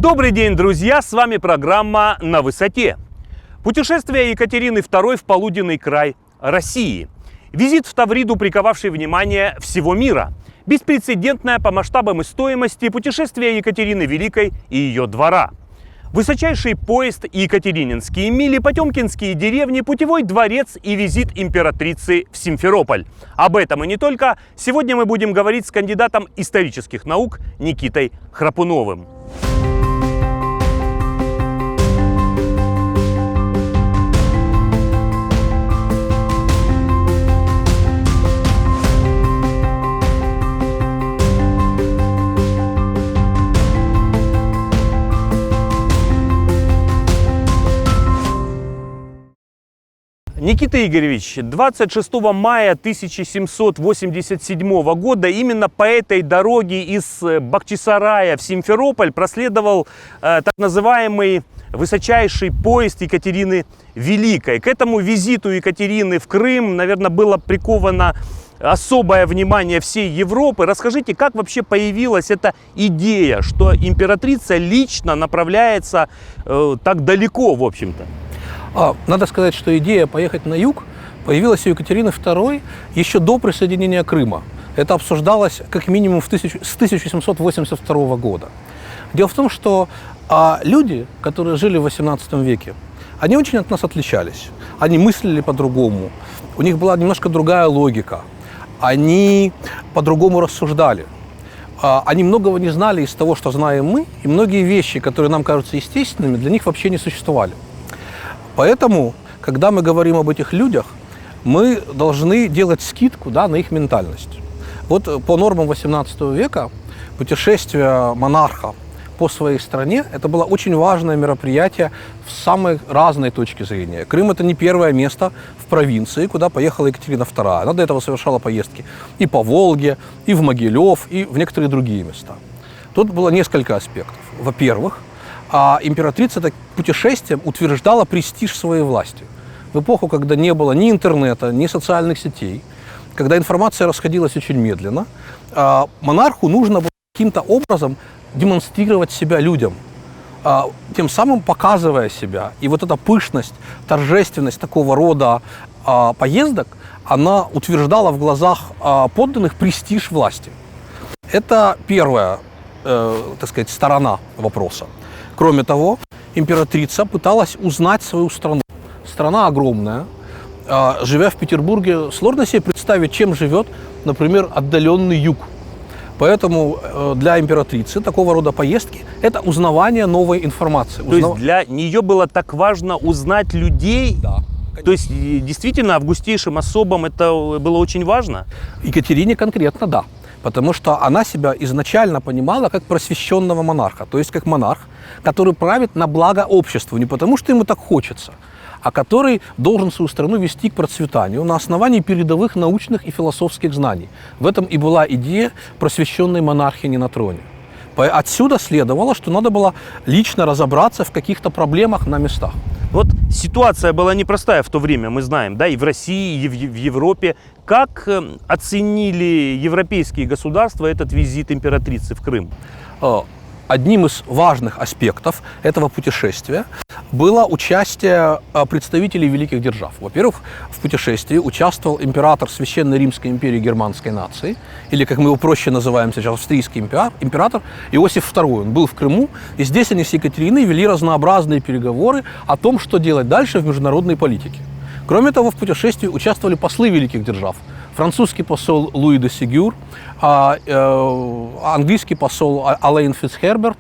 Добрый день, друзья! С вами программа «На высоте». Путешествие Екатерины II в полуденный край России. Визит в Тавриду, приковавший внимание всего мира. Беспрецедентное по масштабам и стоимости путешествие Екатерины Великой и ее двора. Высочайший поезд, Екатерининские мили, Потемкинские деревни, путевой дворец и визит императрицы в Симферополь. Об этом и не только. Сегодня мы будем говорить с кандидатом исторических наук Никитой Храпуновым. Никита Игоревич, 26 мая 1787 года именно по этой дороге из Бахчисарая в Симферополь проследовал так называемый высочайший поезд Екатерины Великой. К этому визиту Екатерины в Крым, наверное, было приковано особое внимание всей Европы. Расскажите, как вообще появилась эта идея, что императрица лично направляется так далеко, в общем-то? Надо сказать, что идея поехать на юг появилась у Екатерины II еще до присоединения Крыма. Это обсуждалось как минимум с 1782 года. Дело в том, что люди, которые жили в XVIII веке, они очень от нас отличались. Они мыслили по-другому, у них была немножко другая логика, они по-другому рассуждали. Они многого не знали из того, что знаем мы, и многие вещи, которые нам кажутся естественными, для них вообще не существовали. Поэтому, когда мы говорим об этих людях, мы должны делать скидку, на их ментальность. Вот по нормам XVIII века путешествие монарха по своей стране – это было очень важное мероприятие с самой разной точки зрения. Крым – это не первое место в провинции, куда поехала Екатерина II. Она до этого совершала поездки и по Волге, и в Могилев, и в некоторые другие места. Тут было несколько аспектов. Во-первых, императрица путешествием утверждала престиж своей власти. В эпоху, когда не было ни интернета, ни социальных сетей, когда информация расходилась очень медленно, монарху нужно было каким-то образом демонстрировать себя людям, тем самым показывая себя. И вот эта пышность, торжественность такого рода поездок, она утверждала в глазах подданных престиж власти. Это первая, сторона вопроса. Кроме того, императрица пыталась узнать свою страну. Страна огромная. Живя в Петербурге, сложно себе представить, чем живет, например, отдаленный юг. Поэтому для императрицы такого рода поездки – это узнавание новой информации. То есть для нее было так важно узнать людей? Да. То есть действительно августейшим особам это было очень важно? Екатерине конкретно да. Потому что она себя изначально понимала как просвещенного монарха, то есть как монарх, который правит на благо обществу, не потому что ему так хочется, а который должен свою страну вести к процветанию на основании передовых научных и философских знаний. В этом и была идея просвещенной монархини на троне. Отсюда следовало, что надо было лично разобраться в каких-то проблемах на местах. Вот ситуация была непростая в то время, мы знаем, и в России, и в Европе. Как оценили европейские государства этот визит императрицы в Крым? Одним из важных аспектов этого путешествия было участие представителей великих держав. Во-первых, в путешествии участвовал император Священной Римской империи германской нации, или, как мы его проще называем сейчас, австрийский император Иосиф II. Он был в Крыму, и здесь они с Екатериной вели разнообразные переговоры о том, что делать дальше в международной политике. Кроме того, в путешествии участвовали послы великих держав. Французский посол Луи де Сигюр, английский посол Алейн Фицхерберт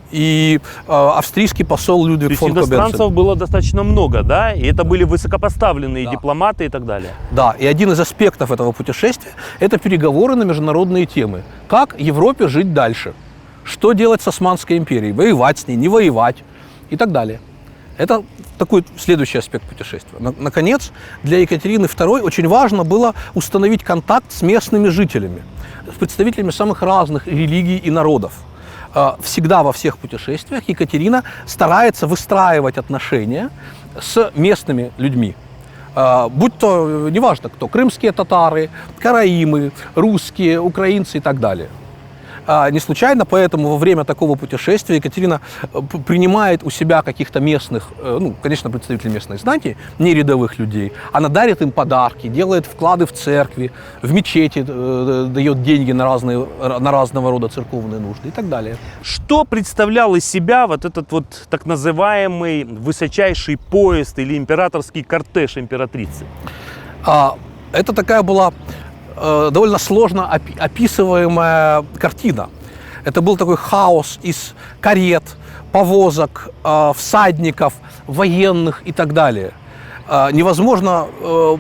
и австрийский посол Людвиг фон Кобенцель. Иностранцев было достаточно много, и это были высокопоставленные дипломаты и так далее. Да, и один из аспектов этого путешествия – это переговоры на международные темы. Как Европе жить дальше? Что делать с Османской империей? Воевать с ней, не воевать и так далее. Это такой следующий аспект путешествия. Наконец, для Екатерины II очень важно было установить контакт с местными жителями, с представителями самых разных религий и народов. Всегда во всех путешествиях Екатерина старается выстраивать отношения с местными людьми. Будь то, неважно кто, крымские татары, караимы, русские, украинцы и так далее. Не случайно, поэтому во время такого путешествия Екатерина принимает у себя каких-то местных, ну, конечно, представителей местной знати, не рядовых людей. Она дарит им подарки, делает вклады в церкви, в мечети, дает деньги на разного рода церковные нужды и так далее. Что представлял из себя вот этот вот так называемый высочайший поезд или императорский кортеж императрицы? Это такая была довольно сложно описываемая картина. Это был такой хаос из карет, повозок, всадников, военных и так далее. Невозможно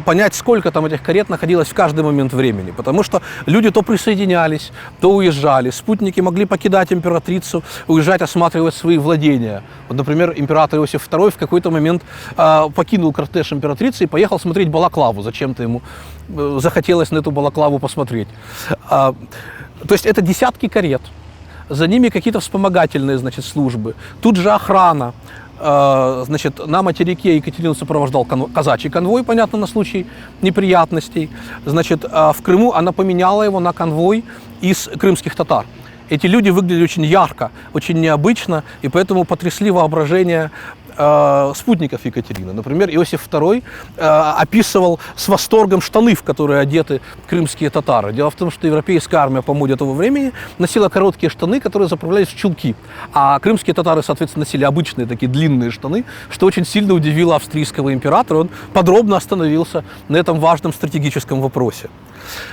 понять, сколько там этих карет находилось в каждый момент времени, потому что люди то присоединялись, то уезжали. Спутники могли покидать императрицу, уезжать, осматривать свои владения. Вот, например, император Иосиф II в какой-то момент покинул кортеж императрицы и поехал смотреть Балаклаву. Зачем-то ему захотелось на эту Балаклаву посмотреть. То есть это десятки карет, за ними какие-то вспомогательные, значит, службы, тут же охрана. Значит, на материке Екатерину сопровождал казачий конвой, понятно, на случай неприятностей. Значит, в Крыму она поменяла его на конвой из крымских татар. Эти люди выглядели очень ярко, очень необычно, и поэтому потрясли воображение спутников Екатерины. Например, Иосиф II описывал с восторгом штаны, в которые одеты крымские татары. Дело в том, что европейская армия по моде того времени носила короткие штаны, которые заправлялись в чулки, а крымские татары, соответственно, носили обычные такие длинные штаны, что очень сильно удивило австрийского императора. Он подробно остановился на этом важном стратегическом вопросе.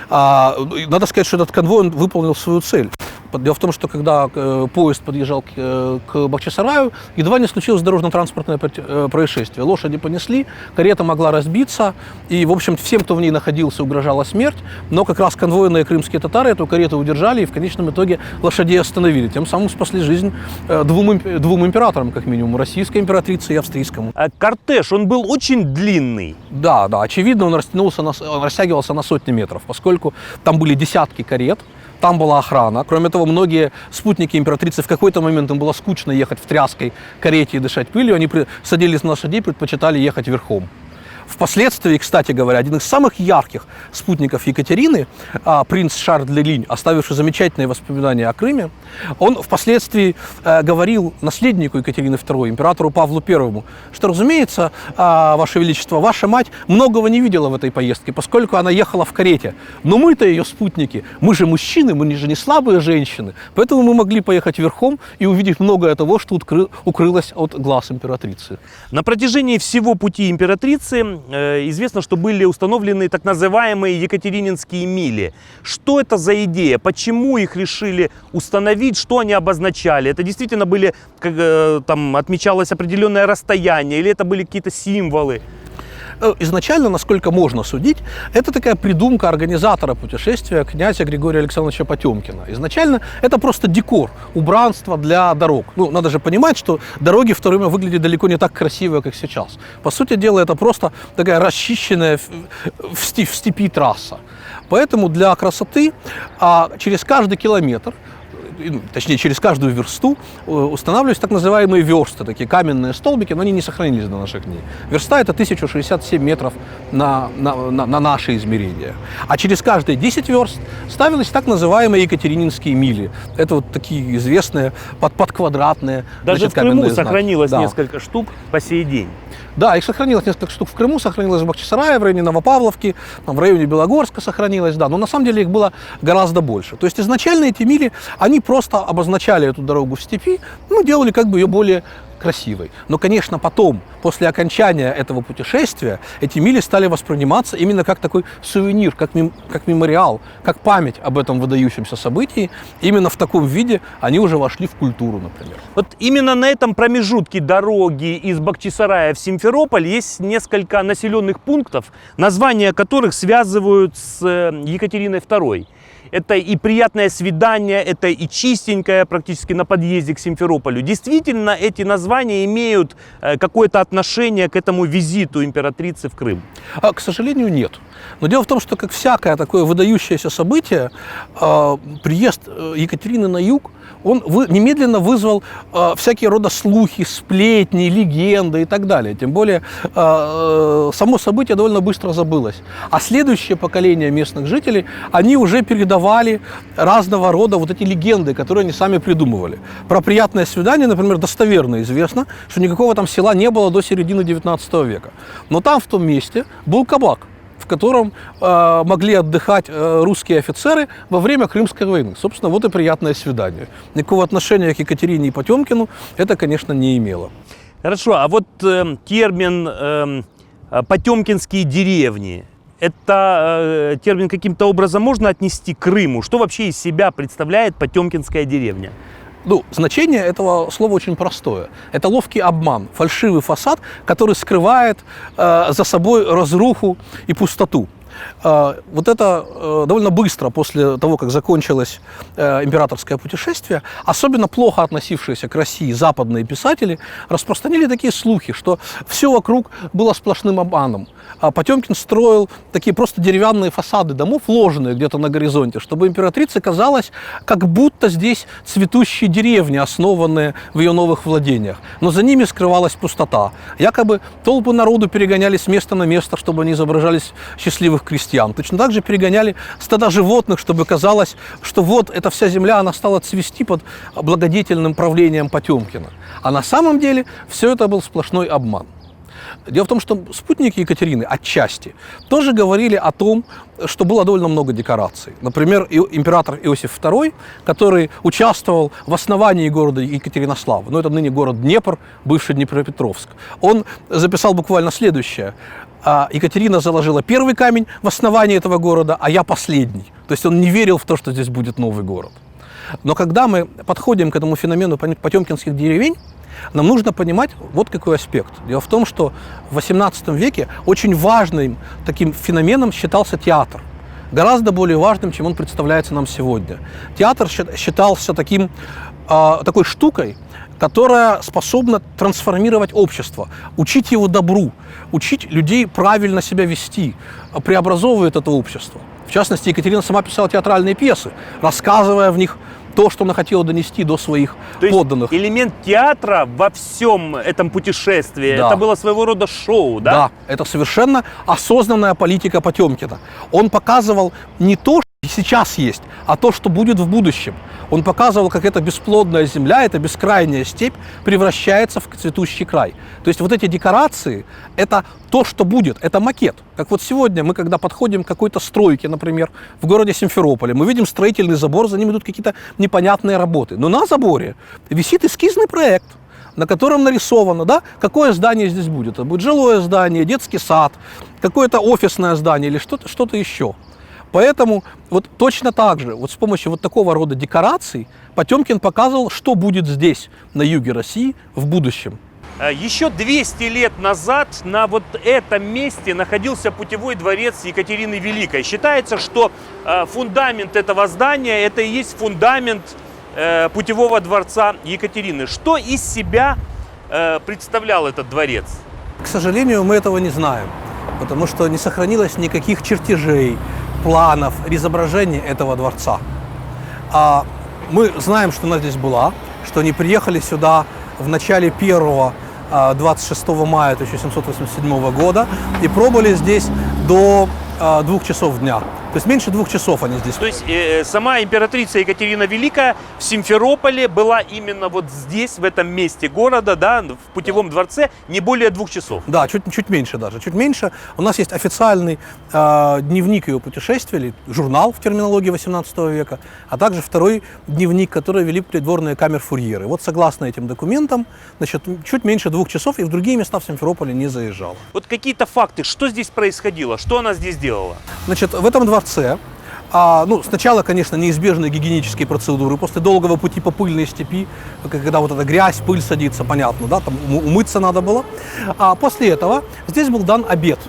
Надо сказать, что этот конвой он выполнил свою цель. Дело в том, что когда поезд подъезжал к Бахчисараю, едва не случилось дорожно-транспортное происшествие. Лошади понесли, карета могла разбиться, и, в общем, всем, кто в ней находился, угрожала смерть, но как раз конвойные крымские татары эту карету удержали и в конечном итоге лошадей остановили. Тем самым спасли жизнь двум императорам, как минимум, российской императрице и австрийскому. А кортеж, он был очень длинный. Да, очевидно, он растягивался на сотни метров, поскольку там были десятки карет, там была охрана. Кроме того, многие спутники императрицы в какой-то момент им было скучно ехать в тряской карете и дышать пылью, они садились на лошадей, предпочитали ехать верхом. Впоследствии, кстати говоря, один из самых ярких спутников Екатерины, принц Шарль де Линь, оставивший замечательные воспоминания о Крыме, он впоследствии говорил наследнику Екатерины II, императору Павлу I, что, разумеется, Ваше Величество, ваша мать многого не видела в этой поездке, поскольку она ехала в карете. Но мы-то ее спутники, мы же мужчины, мы же не слабые женщины, поэтому мы могли поехать верхом и увидеть многое того, что укрылось от глаз императрицы. На протяжении всего пути императрицы известно, что были установлены так называемые екатерининские мили. Что это за идея? Почему их решили установить? Что они обозначали? Это действительно были, там отмечалось определенное расстояние, или это были какие-то символы? Изначально, насколько можно судить, это такая придумка организатора путешествия князя Григория Александровича Потемкина. Изначально это просто декор, убранство для дорог. Ну, надо же понимать, что дороги в то время выглядели далеко не так красиво, как сейчас. По сути дела, это просто такая расчищенная в степи трасса. Поэтому для красоты через каждый километр, точнее, через каждую версту устанавливались так называемые версты, такие каменные столбики, но они не сохранились до наших дней. Верста – это 1067 метров на наши измерения. А через каждые 10 верст ставились так называемые екатерининские мили. Это вот такие известные подквадратные, даже в Крыму сохранилось да. Несколько штук по сей день. Да, их сохранилось несколько штук в Крыму, сохранилось в Бахчисарае, в районе Новопавловки, в районе Белогорска сохранилось, да, но на самом деле их было гораздо больше. То есть изначально эти мили, они просто обозначали эту дорогу в степи, ну, делали как бы ее более красивой. Но, конечно, потом, после окончания этого путешествия, эти мили стали восприниматься именно как такой сувенир, как мемориал, как память об этом выдающемся событии. Именно в таком виде они уже вошли в культуру, например. Вот именно на этом промежутке дороги из Бахчисарая в Симферополь есть несколько населенных пунктов, названия которых связывают с Екатериной II. Это и приятное свидание, это и чистенькое практически на подъезде к Симферополю. Действительно, эти названия имеют какое-то отношение к этому визиту императрицы в Крым? К сожалению, нет. Но дело в том, что, как всякое такое выдающееся событие, приезд Екатерины на юг, он немедленно вызвал всякие рода слухи, сплетни, легенды и так далее. Тем более, само событие довольно быстро забылось. А следующее поколение местных жителей, они уже передавали разного рода вот эти легенды, которые они сами придумывали. Про приятное свидание, например, достоверно известно, что никакого там села не было до середины 19 века. Но там, в том месте, был кабак, в котором могли отдыхать русские офицеры во время Крымской войны. Собственно, вот и приятное свидание. Никакого отношения к Екатерине и Потемкину это, конечно, не имело. Хорошо, а вот термин «потемкинские деревни», это термин каким-то образом можно отнести к Крыму? Что вообще из себя представляет потемкинская деревня? Ну, значение этого слова очень простое. Это ловкий обман, фальшивый фасад, который скрывает за собой разруху и пустоту. Вот это довольно быстро после того, как закончилось императорское путешествие, особенно плохо относившиеся к России западные писатели распространили такие слухи, что все вокруг было сплошным обманом. Потемкин строил такие просто деревянные фасады домов, ложные где-то на горизонте, чтобы императрице казалось, как будто здесь цветущие деревни, основанные в ее новых владениях. Но за ними скрывалась пустота. Якобы толпы народу перегоняли с места на место, чтобы они изображались счастливых крестьян. Точно так же перегоняли стада животных, чтобы казалось, что вот эта вся земля, она стала цвести под благодетельным правлением Потемкина. А на самом деле все это был сплошной обман. Дело в том, что спутники Екатерины отчасти тоже говорили о том, что было довольно много декораций. Например, император Иосиф II, который участвовал в основании города Екатеринослава, но это ныне город Днепр, бывший Днепропетровск, он записал буквально следующее. Екатерина заложила первый камень в основании этого города, а я последний. То есть он не верил в то, что здесь будет новый город. Но когда мы подходим к этому феномену потемкинских деревень, нам нужно понимать вот какой аспект. Дело в том, что в XVIII веке очень важным таким феноменом считался театр. Гораздо более важным, чем он представляется нам сегодня. Театр считался такой штукой, которая способна трансформировать общество, учить его добру, учить людей правильно себя вести, преобразовывает это общество. В частности, Екатерина сама писала театральные пьесы, рассказывая в них то, что она хотела донести до своих подданных. То есть элемент театра во всем этом путешествии, да. Это было своего рода шоу, да? Да, это совершенно осознанная политика Потемкина. Он показывал не то, что сейчас есть, а то, что будет в будущем. Он показывал, как эта бесплодная земля, эта бескрайняя степь превращается в цветущий край. То есть вот эти декорации – это то, что будет, это макет. Как вот сегодня мы, когда подходим к какой-то стройке, например, в городе Симферополе, мы видим строительный забор, за ним идут какие-то непонятные работы. Но на заборе висит эскизный проект, на котором нарисовано, да, какое здание здесь будет. Это будет жилое здание, детский сад, какое-то офисное здание или что-то еще. Поэтому вот точно так же, вот с помощью вот такого рода декораций Потемкин показывал, что будет здесь, на юге России, в будущем. Еще 200 лет назад на вот этом месте находился путевой дворец Екатерины Великой. Считается, что фундамент этого здания – это и есть фундамент путевого дворца Екатерины. Что из себя представлял этот дворец? К сожалению, мы этого не знаем, потому что не сохранилось никаких чертежей, планов, изображений этого дворца. Мы знаем, что она здесь была, что они приехали сюда в начале 26 мая 1787 года и пробыли здесь до 2 часов дня. То есть меньше 2 часов они здесь. То есть сама императрица Екатерина Великая в Симферополе была именно вот здесь, в этом месте города, да, в путевом дворце, не более 2 часов. Да, чуть меньше даже. Чуть меньше. У нас есть официальный дневник ее путешествий, журнал в терминологии 18 века, а также второй дневник, который вели придворные камер-фурьеры. Вот согласно этим документам, значит, чуть меньше 2 часов и в другие места в Симферополе не заезжала. Вот какие-то факты, что здесь происходило, что она здесь делала? Значит, в этом дворце сначала, конечно, неизбежные гигиенические процедуры. После долгого пути по пыльной степи, когда вот эта грязь, пыль садится, понятно, да, там умыться надо было. А после этого здесь был дан обед.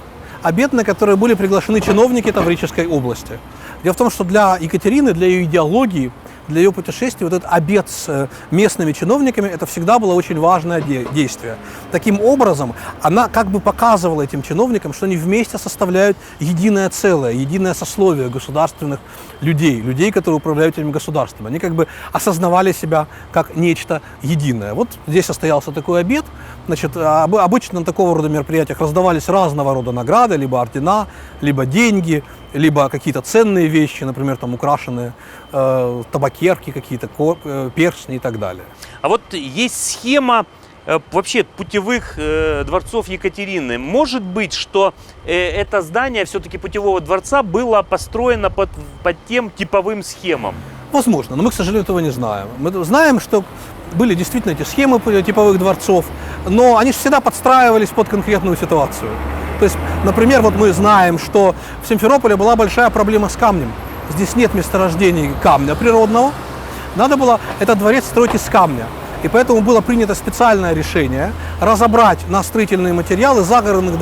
Обед, на который были приглашены чиновники Таврической области. Дело в том, что для Екатерины, для ее идеологии, для ее путешествий вот этот обед с местными чиновниками, это всегда было очень важное действие. Таким образом, она как бы показывала этим чиновникам, что они вместе составляют единое целое, единое сословие государственных людей, которые управляют этим государством. Они как бы осознавали себя как нечто единое. Вот здесь состоялся такой обед. Значит, обычно на такого рода мероприятиях раздавались разного рода награды, либо ордена, либо деньги, либо какие-то ценные вещи, например, там украшенные табакерки какие-то, перстни и так далее. А вот есть схема вообще путевых дворцов Екатерины. Может быть, что это здание все-таки путевого дворца было построено под тем типовым схемам? Возможно, но мы, к сожалению, этого не знаем. Мы знаем, что были действительно эти схемы типовых дворцов, но они всегда подстраивались под конкретную ситуацию. То есть, например, вот мы знаем, что в Симферополе была большая проблема с камнем. Здесь нет месторождений камня природного. Надо было этот дворец строить из камня. И поэтому было принято специальное решение разобрать на строительные материалы загородный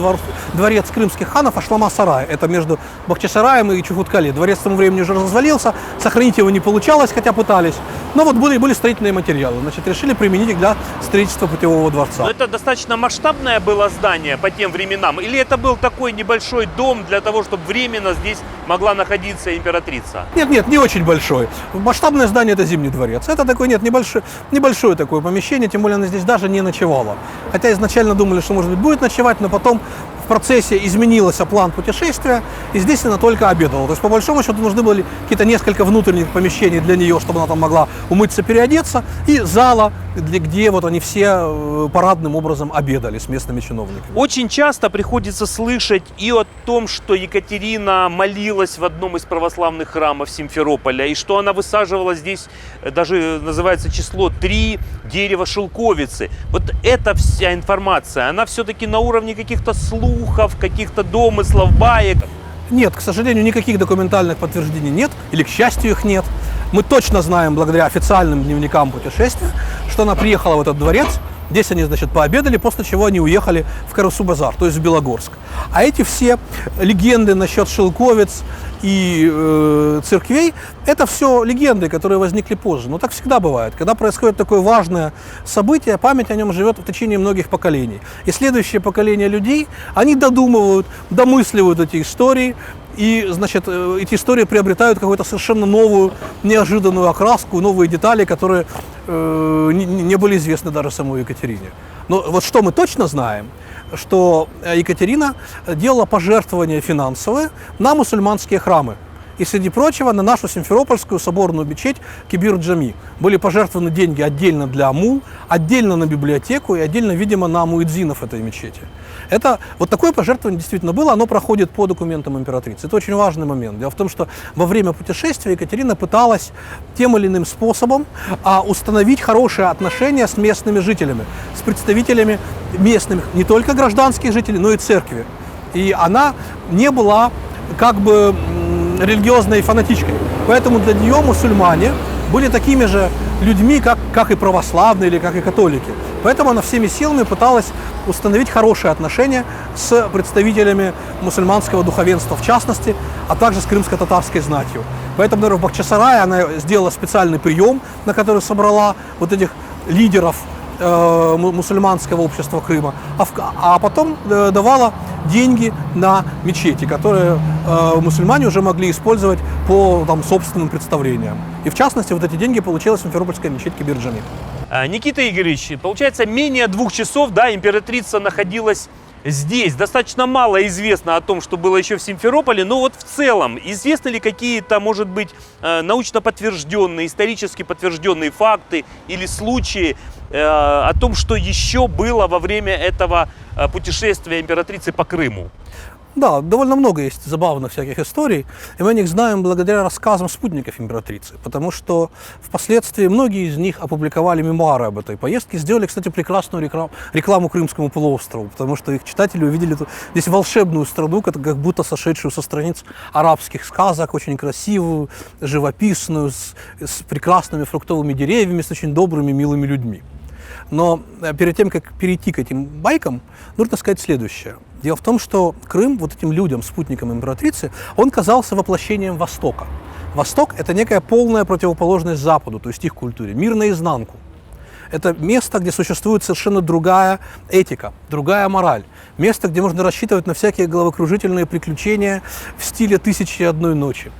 дворец крымских ханов Ашлама-Сарай. Это между Бахчисараем и Чукоткале. Дворец к тому времени уже развалился, сохранить его не получалось, хотя пытались. Но вот были строительные материалы. Значит, решили применить их для строительства путевого дворца. Но это достаточно масштабное было здание по тем временам? Или это был такой небольшой дом для того, чтобы временно здесь могла находиться императрица? Нет, не очень большой. Масштабное здание – это Зимний дворец. Это такой, небольшое такое помещение, тем более она здесь даже не ночевала. Хотя изначально думали, что, может быть, будет ночевать, но потом в процессе изменился план путешествия, и здесь она только обедала. То есть, по большому счету, нужны были какие-то несколько внутренних помещений для нее, чтобы она там могла умыться, переодеться, и зала, где вот они все парадным образом обедали с местными чиновниками. Очень часто приходится слышать и о том, что Екатерина молилась в одном из православных храмов Симферополя, и что она высаживала здесь, даже называется число 3 дерева шелковицы. Вот эта вся информация, она все-таки на уровне каких-то слухов, каких-то домыслов, баек? Нет, к сожалению, никаких документальных подтверждений нет, или, к счастью, их нет. Мы точно знаем, благодаря официальным дневникам путешествия, что она приехала в этот дворец. Здесь они, значит, пообедали, после чего они уехали в Карасу-Базар, то есть в Белогорск. А эти все легенды насчет шелковиц и церквей, это все легенды, которые возникли позже. Но так всегда бывает. Когда происходит такое важное событие, память о нем живет в течение многих поколений. И следующее поколение людей, они додумывают, домысливают эти истории, и, значит, эти истории приобретают какую-то совершенно новую, неожиданную окраску, новые детали, которые не были известны даже самой Екатерине. Но вот что мы точно знаем, что Екатерина делала пожертвования финансовые на мусульманские храмы. И, среди прочего, на нашу Симферопольскую соборную мечеть Кибир-Джами были пожертвованы деньги отдельно для мул, отдельно на библиотеку и отдельно, видимо, на муэдзинов этой мечети. Это, вот такое пожертвование действительно было, оно проходит по документам императрицы. Это очень важный момент. Дело в том, что во время путешествия Екатерина пыталась тем или иным способом установить хорошие отношения с местными жителями, с представителями местных, не только гражданских жителей, но и церкви. И она не была как бы религиозной фанатичкой. Поэтому для нее мусульмане были такими же людьми, как и православные или как и католики. Поэтому она всеми силами пыталась установить хорошие отношения с представителями мусульманского духовенства в частности, а также с крымско-татарской знатью. Поэтому, например, в Бахчисарае она сделала специальный прием, на который собрала вот этих лидеров мусульманского общества Крыма, а потом давала деньги на мечети, которые мусульмане уже могли использовать по собственным представлениям. И в частности, вот эти деньги получила Симферопольская мечеть Кибир-Джами. Никита Игоревич, получается, менее 2 часов, да, императрица находилась здесь. Достаточно мало известно о том, что было еще в Симферополе, но вот в целом, известны ли какие-то, может быть, научно подтвержденные, исторически подтвержденные факты или случаи о том, что еще было во время этого путешествия императрицы по Крыму? Да, довольно много есть забавных всяких историй, и мы о них знаем благодаря рассказам спутников императрицы, потому что впоследствии многие из них опубликовали мемуары об этой поездке, сделали, кстати, прекрасную рекламу Крымскому полуострову, потому что их читатели увидели здесь волшебную страну, как будто сошедшую со страниц арабских сказок, очень красивую, живописную, с прекрасными фруктовыми деревьями, с очень добрыми, милыми людьми. Но перед тем, как перейти к этим байкам, нужно сказать следующее. Дело в том, что Крым вот этим людям, спутникам императрицы, он казался воплощением Востока. Восток – это некая полная противоположность Западу, то есть их культуре, мир наизнанку. Это место, где существует совершенно другая этика, другая мораль. Место, где можно рассчитывать на всякие головокружительные приключения в стиле «Тысячи и одной ночи».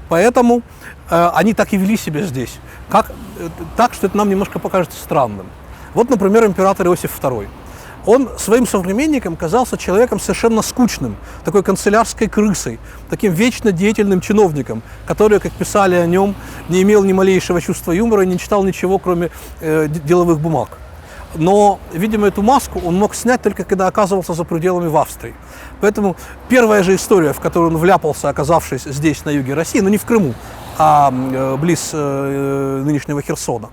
Поэтому они так и вели себя здесь, так, что это нам немножко покажется странным. Вот, например, император Иосиф II. Он своим современникам казался человеком совершенно скучным, такой канцелярской крысой, таким вечно деятельным чиновником, который, как писали о нем, не имел ни малейшего чувства юмора и не читал ничего, кроме деловых бумаг. Но, видимо, эту маску он мог снять только когда оказывался за пределами в Австрии. Поэтому первая же история, в которую он вляпался, оказавшись здесь, на юге России, но не в Крыму, а близ нынешнего Херсона,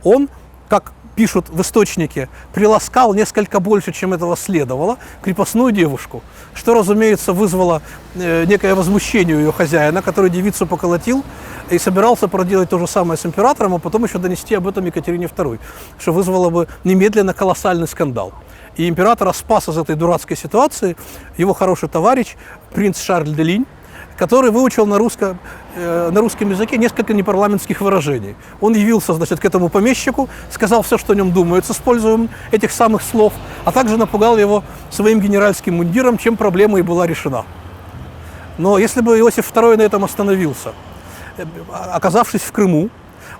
он, как пишут в источнике, приласкал несколько больше, чем этого следовало, крепостную девушку, что, разумеется, вызвало некое возмущение у ее хозяина, который девицу поколотил и собирался проделать то же самое с императором, а потом еще донести об этом Екатерине II, что вызвало бы немедленно колоссальный скандал. И императора спас из этой дурацкой ситуации его хороший товарищ, принц Шарль де Линь, который выучил на русском языке несколько непарламентских выражений. Он явился, значит, к этому помещику, сказал все, что о нем думают, с использованием этих самых слов, а также напугал его своим генеральским мундиром, чем проблема и была решена. Но если бы Иосиф II на этом остановился, оказавшись в Крыму,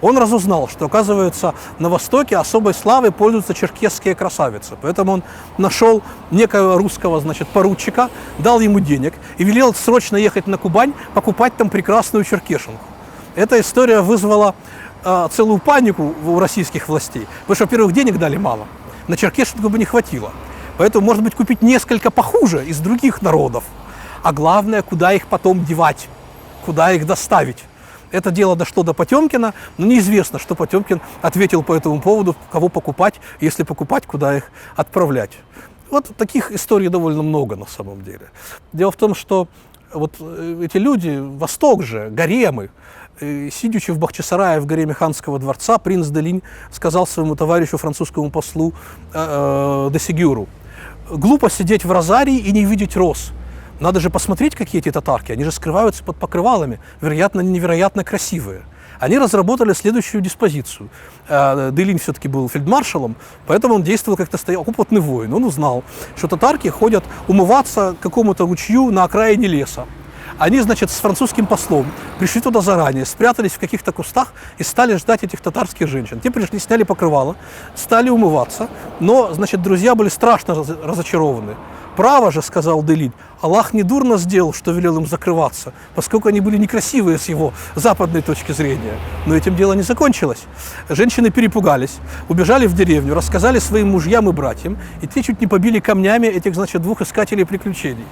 он разузнал, что, оказывается, на Востоке особой славой пользуются черкесские красавицы. Поэтому он нашел некого русского, значит, поручика, дал ему денег и велел срочно ехать на Кубань, покупать там прекрасную черкешенку. Эта история вызвала целую панику у российских властей, потому что, во-первых, денег дали мало, на черкешенку бы не хватило. Поэтому, может быть, купить несколько похуже из других народов. А главное, куда их потом девать, куда их доставить. Это дело дошло до Потемкина, но неизвестно, что Потемкин ответил по этому поводу, кого покупать, если покупать, куда их отправлять. Вот таких историй довольно много на самом деле. Дело в том, что вот эти люди, Восток же, гаремы, сидячи в Бахчисарае в гареме ханского дворца, принц де Линь сказал своему товарищу, французскому послу де Сегюру: «Глупо сидеть в розарии и не видеть роз. Надо же посмотреть, какие эти татарки, они же скрываются под покрывалами, вероятно, невероятно красивые». Они разработали следующую диспозицию. Де Линь все-таки был фельдмаршалом, поэтому он действовал как-то опытный воин. Он узнал, что татарки ходят умываться к какому-то ручью на окраине леса. Они, значит, с французским послом пришли туда заранее, спрятались в каких-то кустах и стали ждать этих татарских женщин. Те пришли, сняли покрывало, стали умываться, но, значит, друзья были страшно разочарованы. «Право же, — сказал де Линь, — Аллах недурно сделал, что велел им закрываться, поскольку они были некрасивые с его западной точки зрения». Но этим дело не закончилось. Женщины перепугались, убежали в деревню, рассказали своим мужьям и братьям, и те чуть не побили камнями этих, значит, двух искателей приключений.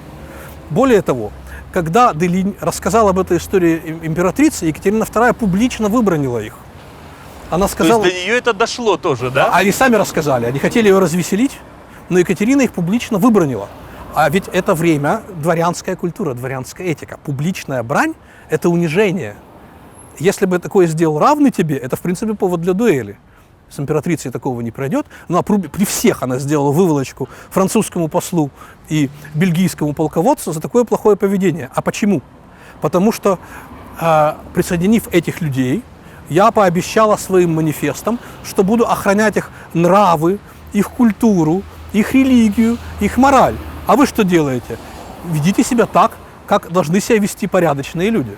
Более того, когда де Линь рассказал об этой истории императрице, Екатерина II публично выбранила их. Она сказала... То есть до нее это дошло тоже, да? Они сами рассказали, они хотели ее развеселить, но Екатерина их публично выбранила. А ведь это время, дворянская культура, дворянская этика. Публичная брань – это унижение. Если бы такое сделал равный тебе, это, в принципе, повод для дуэли. С императрицей такого не пройдет. Но при всех она сделала выволочку французскому послу и бельгийскому полководцу за такое плохое поведение. А почему? Потому что, присоединив этих людей, я пообещала своим манифестам, что буду охранять их нравы, их культуру, их религию, их мораль. А вы что делаете? Ведите себя так, как должны себя вести порядочные люди.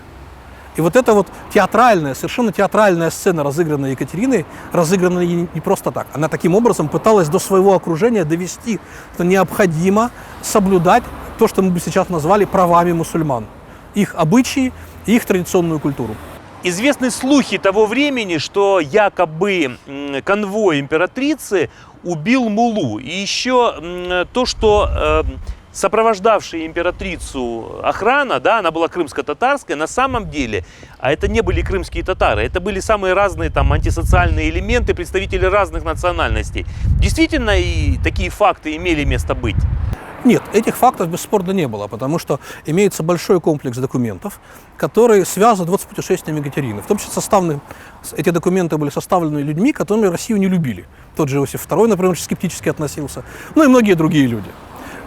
И вот эта вот театральная, совершенно театральная сцена, разыгранная Екатериной, разыграна не просто так. Она таким образом пыталась до своего окружения довести, что необходимо соблюдать то, что мы бы сейчас назвали правами мусульман. Их обычаи и их традиционную культуру. Известны слухи того времени, что якобы конвой императрицы убил муллу. И еще то, что сопровождавшая императрицу охрана, да, она была крымско-татарская, на самом деле, а это не были крымские татары, это были самые разные там антисоциальные элементы, представители разных национальностей. Действительно, и такие факты имели место быть? Нет, этих фактов бесспорно не было, потому что имеется большой комплекс документов, которые связаны вот с путешествием Екатерины. В том числе эти документы были составлены людьми, которые Россию не любили. Тот же Иосиф II, например, очень скептически относился, ну и многие другие люди.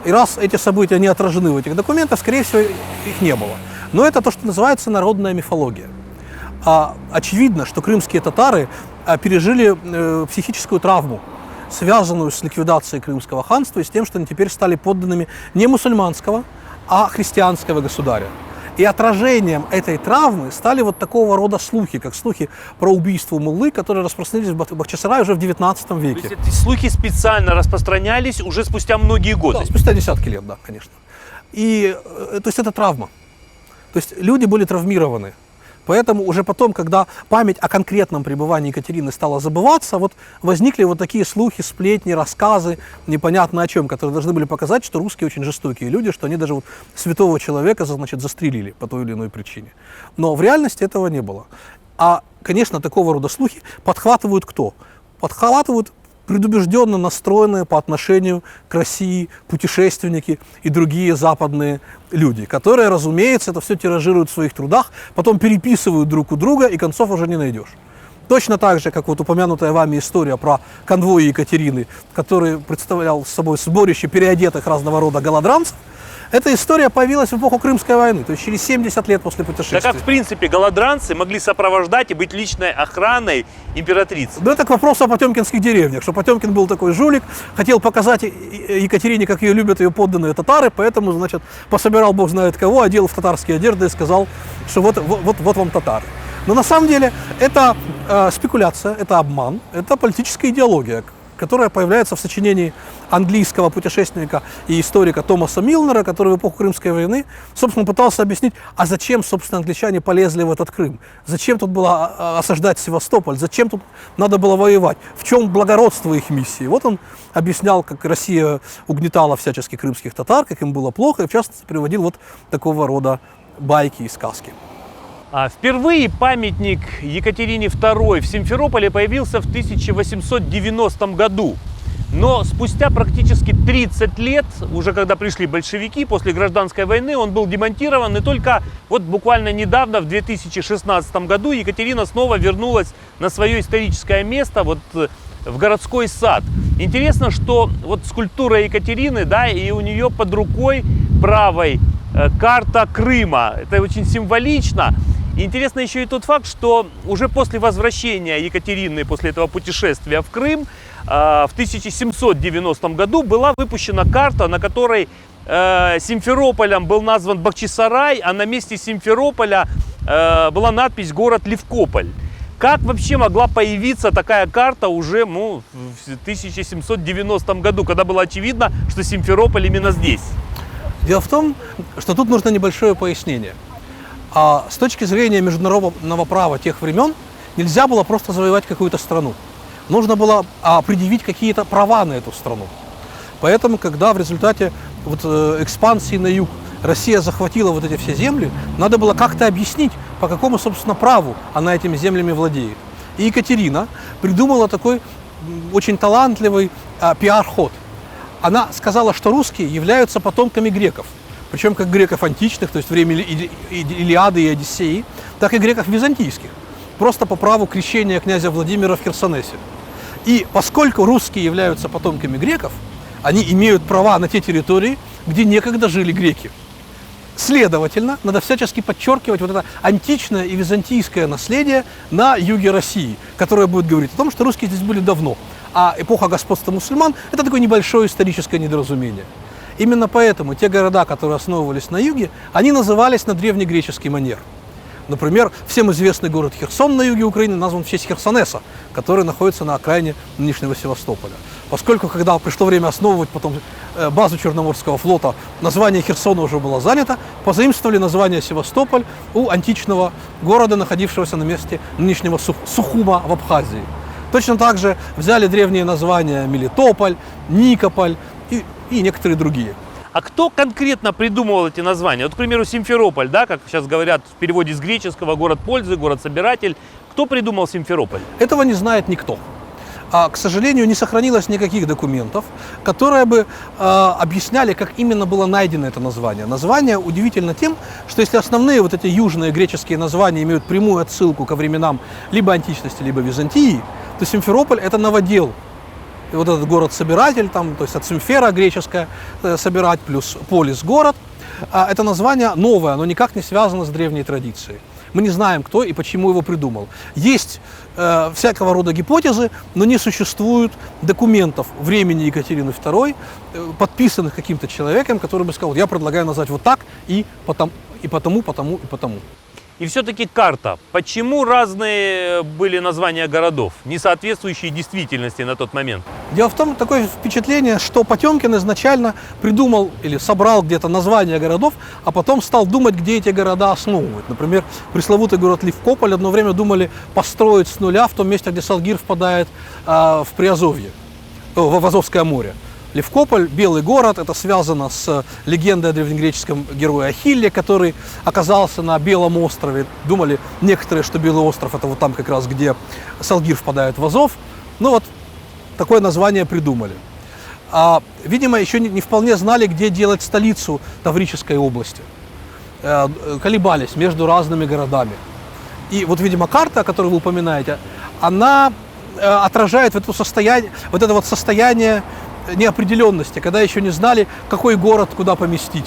И раз эти события не отражены в этих документах, скорее всего, их не было. Но это то, что называется народная мифология. Очевидно, что крымские татары пережили психическую травму, связанную с ликвидацией Крымского ханства и с тем, что они теперь стали подданными не мусульманского, а христианского государя. И отражением этой травмы стали вот такого рода слухи, как слухи про убийство муллы, которые распространились в Бахчисарае уже в 19 веке. То есть эти слухи специально распространялись уже спустя многие годы? Да, спустя десятки лет, да, конечно. И, то есть это травма. То есть люди были травмированы. Поэтому уже потом, когда память о конкретном пребывании Екатерины стала забываться, вот возникли вот такие слухи, сплетни, рассказы, непонятно о чем, которые должны были показать, что русские очень жестокие люди, что они даже вот святого человека, значит, застрелили по той или иной причине. Но в реальности этого не было. А, конечно, такого рода слухи подхватывают кто? Подхватывают предубежденно настроенные по отношению к России путешественники и другие западные люди, которые, разумеется, это все тиражируют в своих трудах, потом переписывают друг у друга, и концов уже не найдешь. Точно так же, как вот упомянутая вами история про конвой Екатерины, который представлял собой сборище переодетых разного рода голодранцев, эта история появилась в эпоху Крымской войны, то есть через 70 лет после путешествия. Да как, в принципе, голодранцы могли сопровождать и быть личной охраной императрицы? Ну, это к вопросу о потемкинских деревнях, что Потемкин был такой жулик, хотел показать Екатерине, как ее любят ее подданные татары, поэтому, значит, пособирал бог знает кого, одел в татарские одежды и сказал, что вот вам татары. Но на самом деле это спекуляция, это обман, это политическая идеология, которая появляется в сочинении английского путешественника и историка Томаса Милнера, который в эпоху Крымской войны, собственно, пытался объяснить, а зачем, собственно, англичане полезли в этот Крым, зачем тут было осаждать Севастополь, зачем тут надо было воевать, в чем благородство их миссии. Вот он объяснял, как Россия угнетала всячески крымских татар, как им было плохо, и в частности приводил вот такого рода байки и сказки. Впервые памятник Екатерине II в Симферополе появился в 1890 году. Но спустя практически 30 лет, уже когда пришли большевики, после гражданской войны, он был демонтирован. И только вот буквально недавно, в 2016 году, Екатерина снова вернулась на свое историческое место, вот в городской сад. Интересно, что вот скульптура Екатерины, да, и у нее под рукой правой карта Крыма. Это очень символично. И интересно еще и тот факт, что уже после возвращения Екатерины, после этого путешествия в Крым, в 1790 году была выпущена карта, на которой Симферополем был назван Бахчисарай, а на месте Симферополя была надпись «Город Левкополь». Как вообще могла появиться такая карта уже в 1790 году, когда было очевидно, что Симферополь именно здесь? Дело в том, что тут нужно небольшое пояснение. А с точки зрения международного права тех времен нельзя было просто завоевать какую-то страну. Нужно было предъявить какие-то права на эту страну. Поэтому, когда в результате экспансии на юг Россия захватила вот эти все земли, надо было как-то объяснить, по какому, собственно, праву она этими землями владеет. И Екатерина придумала такой очень талантливый пиар-ход. Она сказала, что русские являются потомками греков. Причем как греков античных, то есть время Илиады и Одиссеи, так и греков византийских. Просто по праву крещения князя Владимира в Херсонесе. И поскольку русские являются потомками греков, они имеют права на те территории, где некогда жили греки. Следовательно, надо всячески подчеркивать вот это античное и византийское наследие на юге России, которое будет говорить о том, что русские здесь были давно, а эпоха господства мусульман – это такое небольшое историческое недоразумение. Именно поэтому те города, которые основывались на юге, они назывались на древнегреческий манер. Например, всем известный город Херсон на юге Украины назван в честь Херсонеса, который находится на окраине нынешнего Севастополя. Поскольку, когда пришло время основывать потом базу Черноморского флота, название Херсона уже было занято, позаимствовали название Севастополь у античного города, находившегося на месте нынешнего Сухума в Абхазии. Точно так же взяли древние названия Мелитополь, Никополь и некоторые другие. А кто конкретно придумывал эти названия? Вот, к примеру, Симферополь, да, как сейчас говорят в переводе с греческого, город пользы, город-собиратель. Кто придумал Симферополь? Этого не знает никто. К сожалению, не сохранилось никаких документов, которые бы объясняли, как именно было найдено это название. Название удивительно тем, что если основные вот эти южные греческие названия имеют прямую отсылку ко временам либо античности, либо Византии, то Симферополь – это новодел. И вот этот город-собиратель, там, то есть ацимфера греческая, собирать, плюс полис город. Это название новое, оно никак не связано с древней традицией. Мы не знаем, кто и почему его придумал. Есть всякого рода гипотезы, но не существует документов времени Екатерины II, подписанных каким-то человеком, который бы сказал, я предлагаю назвать вот так и потому, и потому, потому, и потому. И все-таки карта. Почему разные были названия городов, не соответствующие действительности на тот момент? Дело в том, такое впечатление, что Потемкин изначально придумал или собрал где-то названия городов, а потом стал думать, где эти города основывать. Например, пресловутый город Левкополь одно время думали построить с нуля в том месте, где Салгир впадает в Приазовье, в Азовское море. Левкополь, белый город, это связано с легендой о древнегреческом герое Ахилле, который оказался на Белом острове. Думали некоторые, что Белый остров это вот там как раз, где Салгир впадает в Азов. Ну вот, такое название придумали. Видимо, еще не вполне знали, где делать столицу Таврической области. Колебались между разными городами. И вот, видимо, карта, о которой вы упоминаете, она отражает вот это состояние неопределенности, когда еще не знали, какой город куда поместить.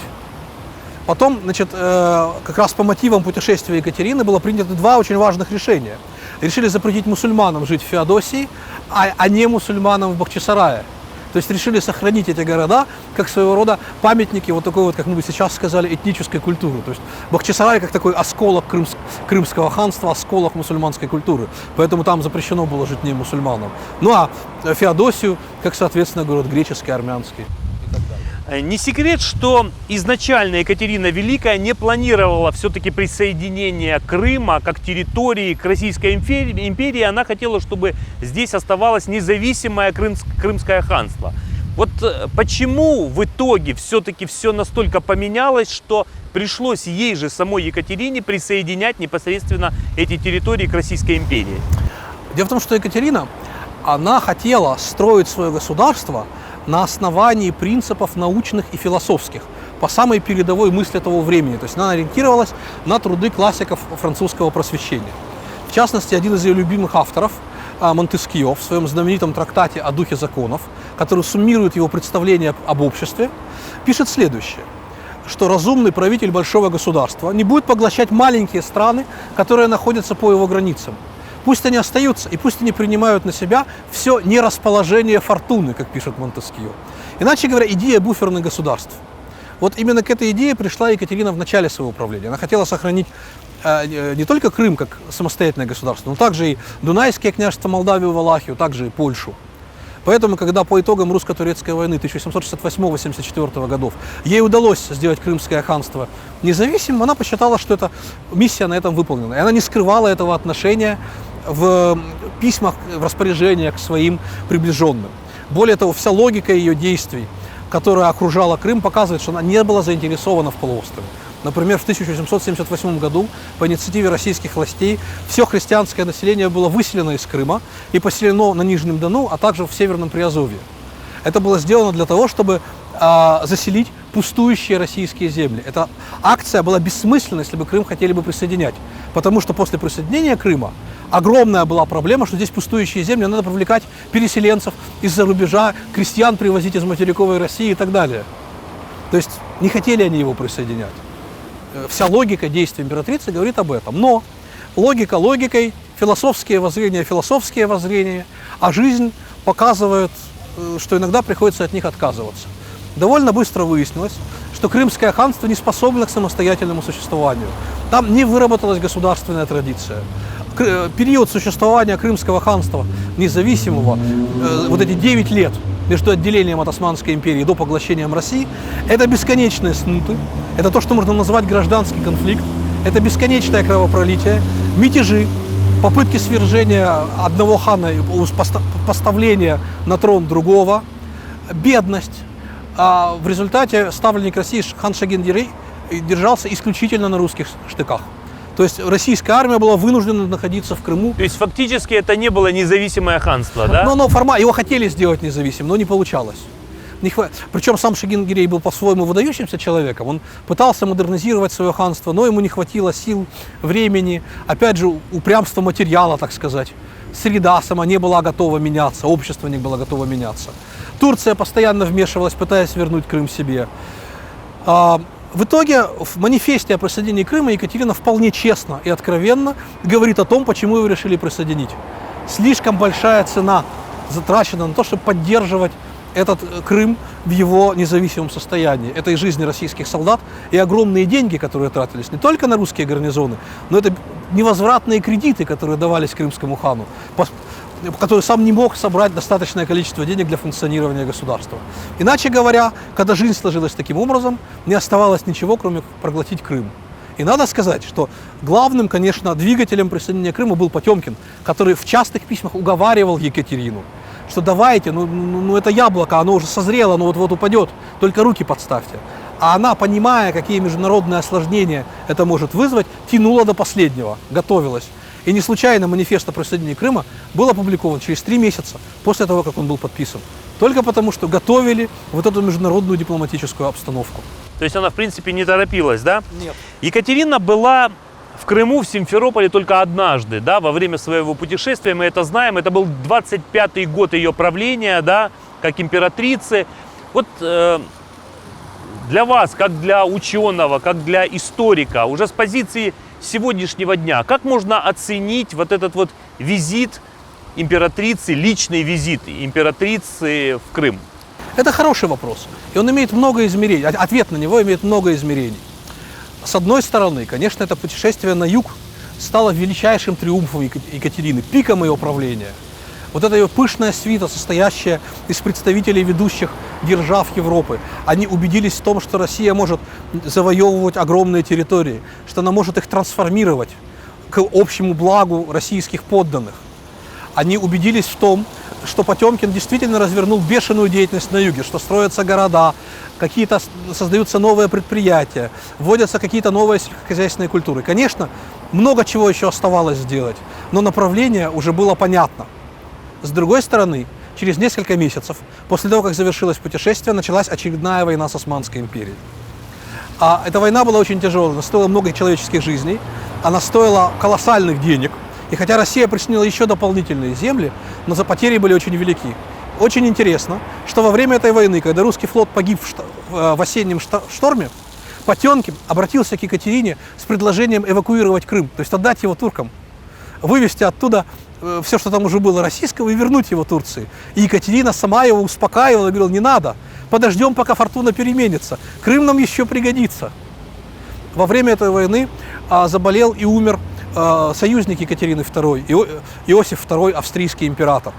Потом, значит, как раз по мотивам путешествия Екатерины было принято два очень важных решения. Решили запретить мусульманам жить в Феодосии, а не мусульманам в Бахчисарае. То есть решили сохранить эти города как своего рода памятники вот такой вот, как мы бы сейчас сказали, этнической культуры. То есть Бахчисарай как такой осколок крымского ханства, осколок мусульманской культуры. Поэтому там запрещено было жить не мусульманам. Ну а Феодосию как, соответственно, город греческий, армянский. Не секрет, что изначально Екатерина Великая не планировала все-таки присоединение Крыма как территории к Российской империи. Она хотела, чтобы здесь оставалось независимое Крымское ханство. Вот почему в итоге все-таки все настолько поменялось, что пришлось ей же, самой Екатерине, присоединять непосредственно эти территории к Российской империи? Дело в том, что Екатерина, она хотела строить свое государство на основании принципов научных и философских, по самой передовой мысли того времени. То есть она ориентировалась на труды классиков французского просвещения. В частности, один из ее любимых авторов, Монтескье, в своем знаменитом трактате о духе законов, который суммирует его представление об обществе, пишет следующее, что разумный правитель большого государства не будет поглощать маленькие страны, которые находятся по его границам. Пусть они остаются, и пусть они принимают на себя все нерасположение фортуны, как пишет Монтескье. Иначе говоря, идея буферных государств. Вот именно к этой идее пришла Екатерина в начале своего правления. Она хотела сохранить не только Крым как самостоятельное государство, но также и Дунайские княжества, Молдавию, Валахию, также и Польшу. Поэтому, когда по итогам русско-турецкой войны 1768-84 годов ей удалось сделать Крымское ханство независимым, она посчитала, что эта миссия на этом выполнена. И она не скрывала этого отношения в письмах, в распоряжениях к своим приближенным. Более того, вся логика ее действий, которая окружала Крым, показывает, что она не была заинтересована в полуострове. Например, в 1878 году по инициативе российских властей все христианское население было выселено из Крыма и поселено на Нижнем Дону, а также в Северном Приазовье. Это было сделано для того, чтобы заселить пустующие российские земли. Эта акция была бессмысленна, если бы Крым хотели бы присоединять, потому что после присоединения Крыма огромная была проблема, что здесь пустующие земли, надо привлекать переселенцев из-за рубежа, крестьян привозить из материковой России и так далее. То есть не хотели они его присоединять. Вся логика действий императрицы говорит об этом. Но логика логикой, философские воззрения, а жизнь показывает, что иногда приходится от них отказываться. Довольно быстро выяснилось, что Крымское ханство не способно к самостоятельному существованию. Там не выработалась государственная традиция. Период существования Крымского ханства независимого, вот эти 9 лет между отделением от Османской империи до поглощением России, это бесконечные смуты, это то, что можно назвать гражданский конфликт, это бесконечное кровопролитие, мятежи, попытки свержения одного хана, поставления на трон другого, бедность. А в результате ставленник России хан Шагин-Гирей держался исключительно на русских штыках. То есть российская армия была вынуждена находиться в Крыму. То есть фактически это не было независимое ханство, да? Но его хотели сделать независимым, но не получалось. Причем сам Шагин-Гирей был по-своему выдающимся человеком. Он пытался модернизировать свое ханство, но ему не хватило сил, времени, опять же, упрямства материала, так сказать. среда сама не была готова меняться, общество не было готово меняться. Турция постоянно вмешивалась, пытаясь вернуть Крым себе. В итоге в манифесте о присоединении Крыма Екатерина вполне честно и откровенно говорит о том, почему его решили присоединить. Слишком большая цена затрачена на то, чтобы поддерживать этот Крым в его независимом состоянии. Это и жизни российских солдат, и огромные деньги, которые тратились не только на русские гарнизоны, но это невозвратные кредиты, которые давались крымскому хану, который сам не мог собрать достаточное количество денег для функционирования государства. Иначе говоря, когда жизнь сложилась таким образом, не оставалось ничего, кроме как проглотить Крым. И надо сказать, что главным, конечно, двигателем присоединения Крыма был Потемкин, который в частых письмах уговаривал Екатерину, что давайте, это яблоко, оно уже созрело, оно вот-вот упадет, только руки подставьте. А она, понимая, какие международные осложнения это может вызвать, тянула до последнего, готовилась. И не случайно манифест о присоединении Крыма был опубликован через 3 месяца после того, как он был подписан. Только потому, что готовили вот эту международную дипломатическую обстановку. То есть она, в принципе, не торопилась, да? Нет. Екатерина была в Крыму, в Симферополе только однажды, да, во время своего путешествия, мы это знаем. Это был 25-й год ее правления, да, как императрицы. Вот для вас, как для ученого, как для историка, уже с позиции сегодняшнего дня, как можно оценить вот этот вот визит императрицы, личный визит императрицы в Крым? Это хороший вопрос, и он имеет много измерений, ответ на него имеет много измерений. С одной стороны, конечно, это путешествие на юг стало величайшим триумфом Екатерины, пиком ее правления. Вот эта ее пышная свита, состоящая из представителей ведущих держав Европы, они убедились в том, что Россия может завоевывать огромные территории, что она может их трансформировать к общему благу российских подданных. Они убедились в том, что Потемкин действительно развернул бешеную деятельность на юге, что строятся города, какие-то создаются новые предприятия, вводятся какие-то новые сельскохозяйственные культуры. Конечно, много чего еще оставалось сделать, но направление уже было понятно. С другой стороны, через несколько месяцев, после того, как завершилось путешествие, началась очередная война с Османской империей. Эта война была очень тяжелая, она стоила много человеческих жизней, она стоила колоссальных денег. И хотя Россия причинила еще дополнительные земли, но за потери были очень велики. Очень интересно, что во время этой войны, когда русский флот погиб в осеннем шторме, Потемкин обратился к Екатерине с предложением эвакуировать Крым, то есть отдать его туркам, вывести оттуда все, что там уже было российского, и вернуть его Турции. И Екатерина сама его успокаивала, говорила: не надо, подождем, пока фортуна переменится, Крым нам еще пригодится. Во время этой войны заболел и умер союзник Екатерины II, Иосиф II, австрийский император.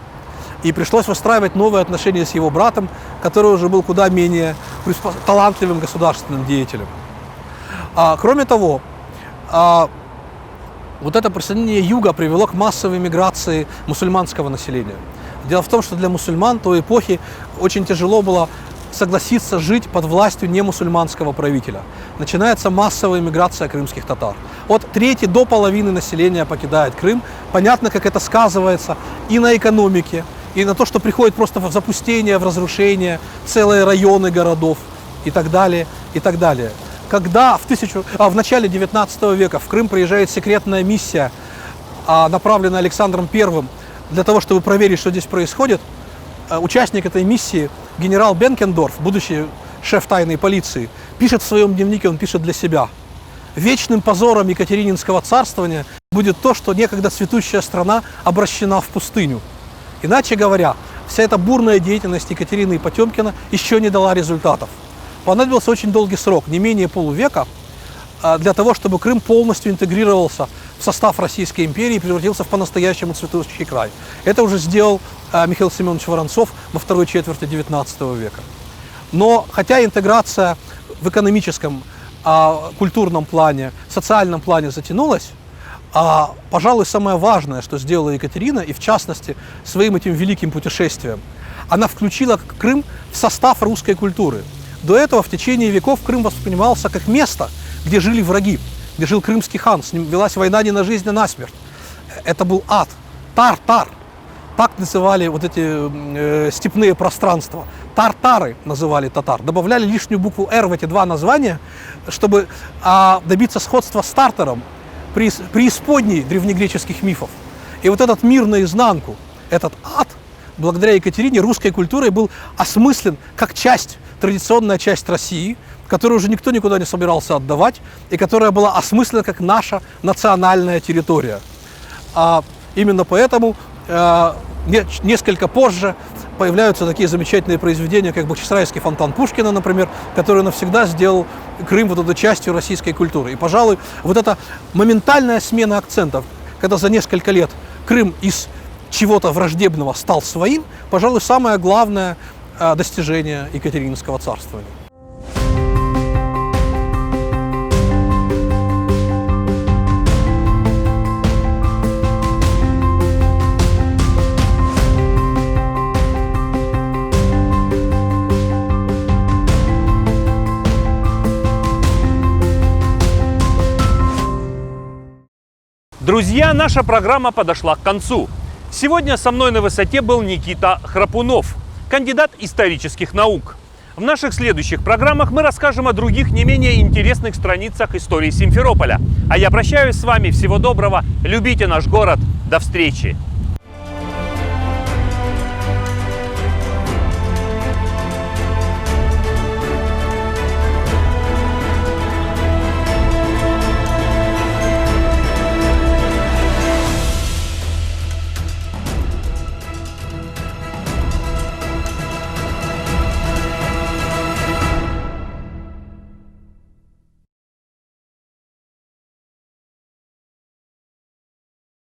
И пришлось выстраивать новые отношения с его братом, который уже был куда менее талантливым государственным деятелем. Кроме того, вот это присоединение юга привело к массовой миграции мусульманского населения. Дело в том, что для мусульман той эпохи очень тяжело было согласиться жить под властью немусульманского правителя. Начинается массовая миграция крымских татар. От трети до половины населения покидает Крым. Понятно, как это сказывается и на экономике, и на то, что приходит просто в запустение, в разрушение целые районы городов и так далее, и так далее. Когда в начале 19 века в Крым приезжает секретная миссия, направленная Александром I для того, чтобы проверить, что здесь происходит, участник этой миссии, генерал Бенкендорф, будущий шеф тайной полиции, пишет в своем дневнике, он пишет для себя: вечным позором Екатерининского царствования будет то, что некогда цветущая страна обращена в пустыню. Иначе говоря, вся эта бурная деятельность Екатерины и Потемкина еще не дала результатов. Понадобился очень долгий срок, не менее полувека, для того, чтобы Крым полностью интегрировался в состав Российской империи и превратился в по-настоящему цветущий край. Это уже сделал Михаил Семенович Воронцов во второй четверти XIX века. Но хотя интеграция в экономическом, культурном плане, социальном плане затянулась, пожалуй, самое важное, что сделала Екатерина, и в частности своим этим великим путешествием, она включила Крым в состав русской культуры. До этого в течение веков Крым воспринимался как место, где жили враги, где жил крымский хан, с ним велась война не на жизнь, а на смерть. Это был ад, тар-тар. Так называли вот эти степные пространства. Тартары называли татар. Добавляли лишнюю букву «Р» в эти два названия, чтобы добиться сходства с Тартаром, преисподней древнегреческих мифов. И вот этот мир наизнанку, этот ад, благодаря Екатерине русской культурой был осмыслен как часть, традиционная часть России, которую уже никто никуда не собирался отдавать, и которая была осмыслена как наша национальная территория. Именно поэтому несколько позже появляются такие замечательные произведения, как Бахчисарайский фонтан Пушкина, например, который навсегда сделал Крым вот этой частью российской культуры. И, пожалуй, вот эта моментальная смена акцентов, когда за несколько лет Крым из чего-то враждебного стал своим, пожалуй, самое главное достижение Екатерининского царствования. Друзья, наша программа подошла к концу. Сегодня со мной на высоте был Никита Храпунов, кандидат исторических наук. В наших следующих программах мы расскажем о других не менее интересных страницах истории Симферополя. А я прощаюсь с вами. Всего доброго. Любите наш город. До встречи.